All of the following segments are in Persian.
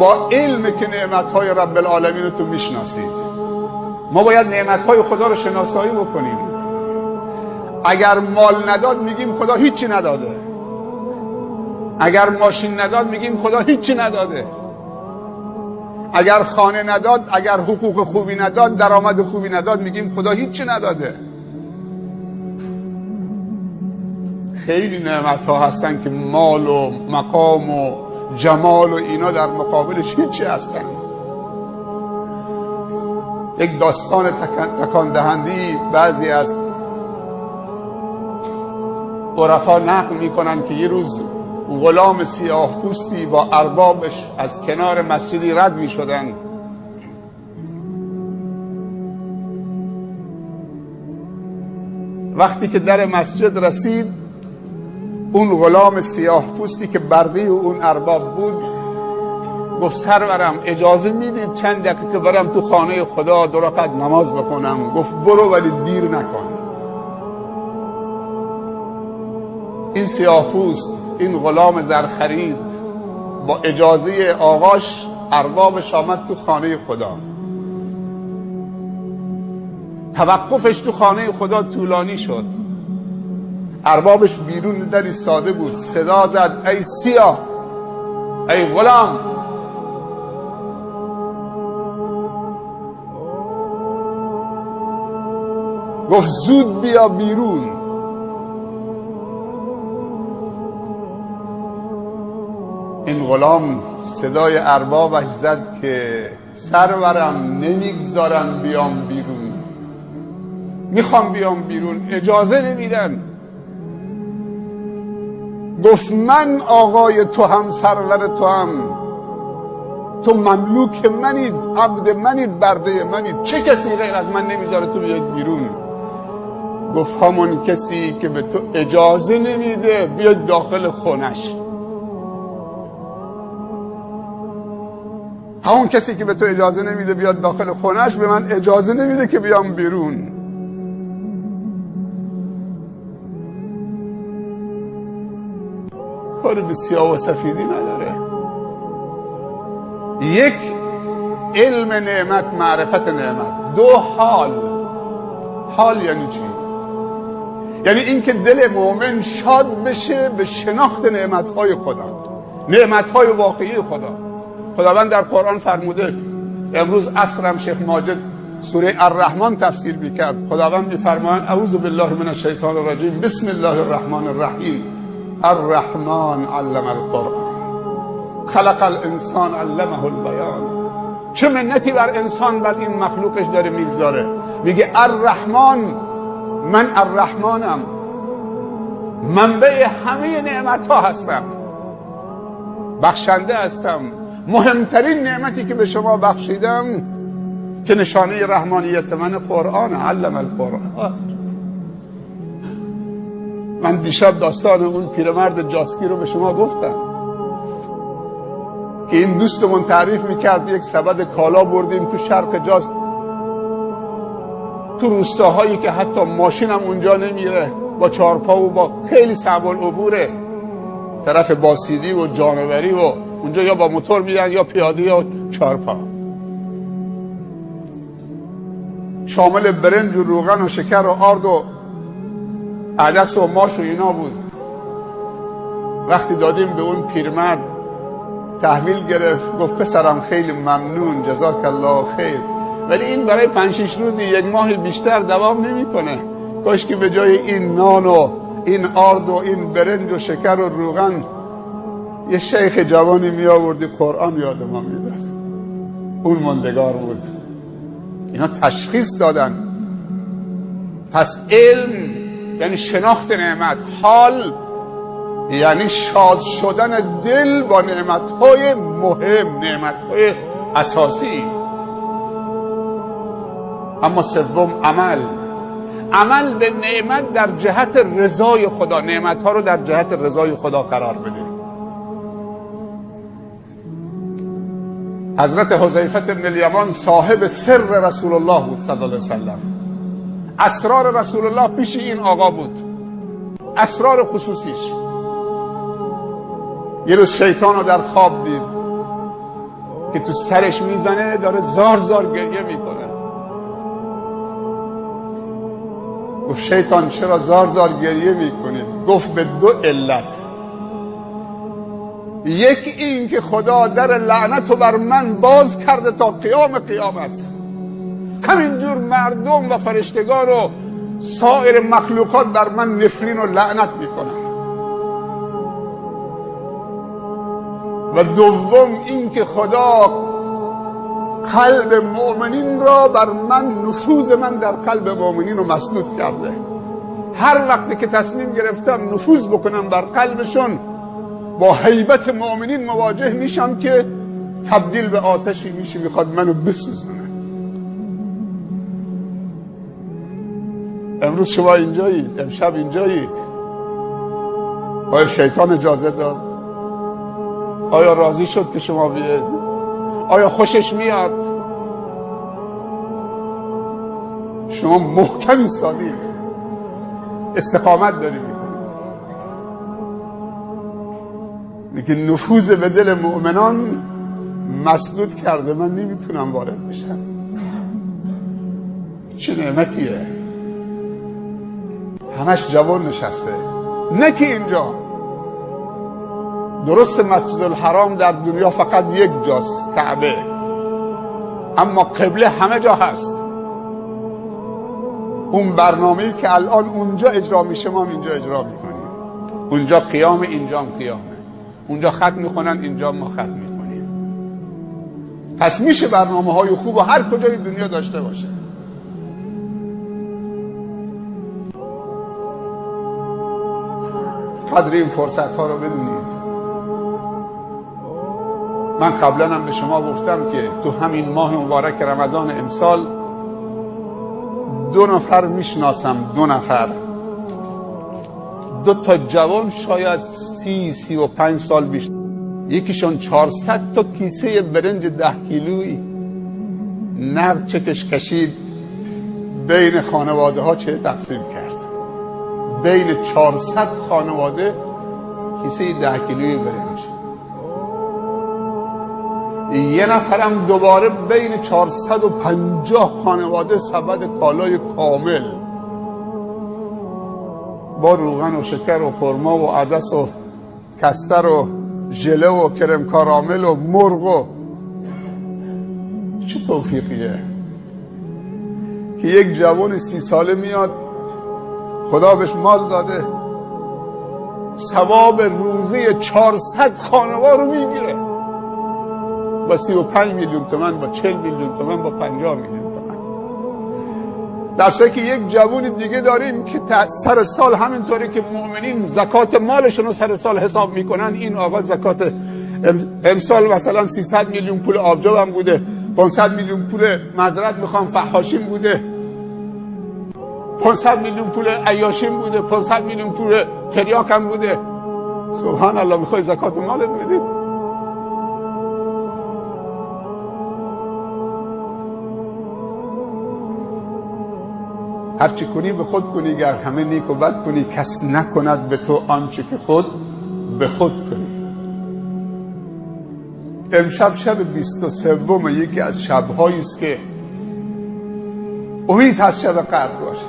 با علم که نعمتهای رب العالمین رو تو میشناسید. ما باید نعمتهای خدا رو شناسایی بکنیم. اگر مال نداد میگیم خدا هیچی نداده، اگر ماشین نداد میگیم خدا هیچی نداده، اگر خانه نداد، اگر حقوق خوبی نداد، درآمد خوبی نداد، میگیم خدا هیچی نداده. خیلی نعمت ها هستن که مال و مقام و جمال و اینا در مقابلش هیچی هستن. یک داستان تکان دهندی بعضی از عرفا نقل میکنن که یه روز غلام سیاه پوستی با اربابش از کنار مسجدی رد میشدن. وقتی که در مسجد رسید، اون غلام سیاه پوستی که برده اون ارباب بود گفت سرورم اجازه میدید چند دقیقه برم تو خانه خدا 2 رکعت نماز بخونم؟ گفت برو ولی دیر نکن. این سیاه پوست، این غلام زرخرید، با اجازه آقاش اربابش آمد تو خانه خدا. توقفش تو خانه خدا طولانی شد. اربابش بیرون در ایستاده بود، صدا زد ای سیاه، ای غلام. گفت زود بیا بیرون. این غلام صدای اربابش زد که سرورم نمیگذارن بیام بیرون، میخوام بیام بیرون، اجازه نمیدن. گفت من آقای تو هم، سرور تو هم، تو مملوک منید، عبد منید، برده منید، چه کسی غیر از من نمیذاره تو بیاید بیرون؟ گفت همون کسی که به تو اجازه نمیده بیاید داخل خونش. همون کسی که به تو اجازه نمیده بیاد داخل خونش به من اجازه نمیده که بیام بیرون. کار به سیاه و سفیدی نداره. یک، علم نعمت، معرفت نعمت. 2، حال یعنی چی؟ یعنی اینکه دل مؤمن شاد بشه به شناخت نعمتهای خدا، نعمتهای واقعی خدا. خداوند در قرآن فرموده، امروز عصرم شیخ ماجد سوره الرحمن تفسیر میکرد، خداوند میفرمایند اعوذ بالله من الشیطان الرجیم بسم الله الرحمن الرحیم الرحمن علم القرآن خلق الانسان علمه البیان. چه منتی بر انسان، بر این مخلوقش داره میگذاره. میگه الرحمن، من الرحمنم، منبع همه نعمت ها هستم، بخشنده هستم. مهمترین نعمتی که به شما بخشیدم که نشانه رحمانیت من قرآن، علم القرآن. من دیشب داستان اون پیرمرد جاسکی رو به شما گفتم که این دوستمون تعریف میکرد یک سبد کالا بردیم تو شرق جاز، تو روستاهایی که حتی ماشینم اونجا نمیره، با چارپا و با خیلی صعب العبوره، طرف باسیدی و جانوری و اونجا یا با موتور میرن یا پیاده یا چارپا. شامل برنج و روغن و شکر و آرد و عدس و ماش و اینا بود. وقتی دادیم به اون پیرمرد تحویل گرفت، گفت پسرم خیلی ممنون، جزاک الله خیر، ولی این برای 5-6 روزی 1 ماه بیشتر دوام نمیکنه. کاش که به جای این نان و این آرد و این برنج و شکر و روغن یه شیخ جوانی می آوردی قرآن یاد ما میداد. اون ماندگار بود. اینا تشخیص دادن. پس علم یعنی شناخت نعمت، حال یعنی شاد شدن دل با نعمتهای مهم، نعمتهای اساسی. اما سوم، عمل به نعمت در جهت رضای خدا، نعمتها رو در جهت رضای خدا قرار بده. حضرت حذیفه بن الیمان صاحب سر رسول الله بود صلی الله علیه وسلم. اسرار رسول الله پیش این آقا بود، اسرار خصوصیش. یه روز شیطان رو در خواب دید، که تو سرش میزنه داره زار زار گریه میکنه. گفت شیطان چرا زار زار گریه میکنی؟ گفت به دو علت. یکی این که خدا در لعنت رو بر من باز کرده تا قیام قیامت، همینجور مردم و فرشتگان و سایر مخلوقات بر من نفرین و لعنت میکنن. و دوم این که خدا قلب مؤمنین را بر من، نفوذ من در قلب مؤمنین رو مسدود کرده. هر وقتی که تصمیم گرفتم نفوذ بکنم بر قلبشون، با هیبت مؤمنین مواجه میشم که تبدیل به آتشی میشه میخواد منو بسوزونه. امروز شما اینجایید، امشب اینجایید. آیا شیطان اجازه داد؟ آیا راضی شد که شما بیاید؟ آیا خوشش میاد؟ شما محکم ایستادید، استقامت داری میکنید، لیکن نفوذ به دل مؤمنان مسدود کرده. من نمیتونم وارد بشم. چه نعمتیه. همش جوان نشسته. نه که اینجا درست مسجد الحرام در دنیا فقط یک جاست، کعبه، اما قبله همه جا هست. اون برنامه‌ای که الان اونجا اجرا میشه ما اینجا اجرا میکنیم. اونجا قیام، اینجا قیامه. اونجا خط میخونن، اینجا ما خط میخونیم. پس میشه برنامه های خوب و هر کجای دنیا داشته باشه. قدر این فرصت ها رو بدونید. من قبلا هم به شما گفتم که تو همین ماه مبارک رمضان امسال 2 نفر میشناسم، 2 نفر، 2 تا جوان شاید 30-35 سال بیشتر. یکیشون 400 تا کیسه برنج 10 کیلویی نقد چکش کشید، بین خانواده ها چه تقسیم کرد. بین 400 خانواده کیسه 10 کیلویی برنج. یه نفرم دوباره بین 450 خانواده سبد کالای کامل با روغن و شکر و خرما و عدس و کستر و ژله و کرم کارامل و مرغ و چه توفیقیه که یک جوان 30 ساله میاد، خدا بهش مال داده، ثواب روزی 400 خانوار رو میگیره با 35 میلیون تومن، با 40 میلیون تومن، با 50 میلیون تومن. درسته که یک جوون دیگه داریم که سر سال همینطوری که مؤمنین زکات مالشون رو سر سال حساب میکنن، این آقا زکات امسال مثلا 300 میلیون پول آبجوام بوده، 500 میلیون پول معذرت میخوام فحاشیم بوده، 500 میلیون پول عیاشیم بوده، 500 میلیون پول تریاکم بوده. سبحان الله، میخوای زکات مالت بدی؟ هرچی کنی به خود کنی، گر همه نیک و بد کنی، کس نکند به تو آنچه که خود به خود کنی. امشب شب 23 یکی از شب‌هایی است که امید هست شب قدر باشه.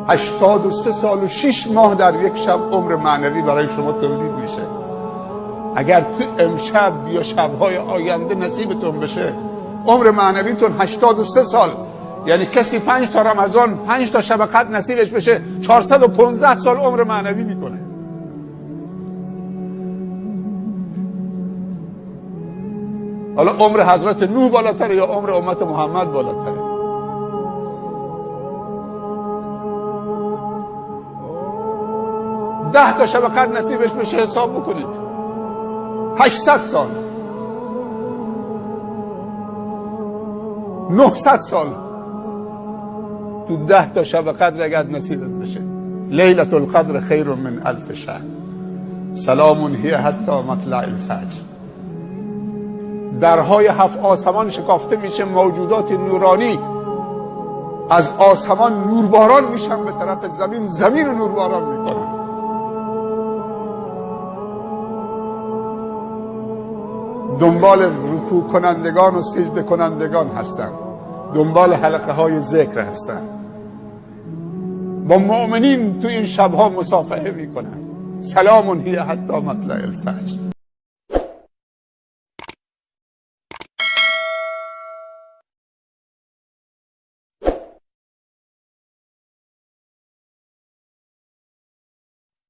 83 سال و 6 ماه در یک شب عمر معنوی برای شما تولید میشه. اگر تو امشب یا شب‌های آینده نصیبتون بشه، عمر معنویتون 83 سال، یعنی کسی 5 تا رمضان 5 تا شب قدر نصیبش بشه 415 سال عمر معنوی میکنه. حالا عمر حضرت نوح بالاتره یا عمر امت محمد بالاتره؟ ده تا شب قدر نصیبش بشه حساب بکنید 800 سال، 900 سال تو 10 تا شب قدر اگر نصیبت بشه. لیلة القدر خیر من 1000 شهر، سلام هی حتی مطلع الفجر. درهای 7 آسمان شکافته میشه، موجودات نورانی از آسمان نورباران میشن به طرف زمین، زمین رو نورباران میکنن. دنبال رکوع کنندگان و سجده کنندگان هستند، دنبال حلقه های ذکر هستند، با مؤمنین تو این شبها مصافحه میکنند. سلام هی حتی مطلع الفجر.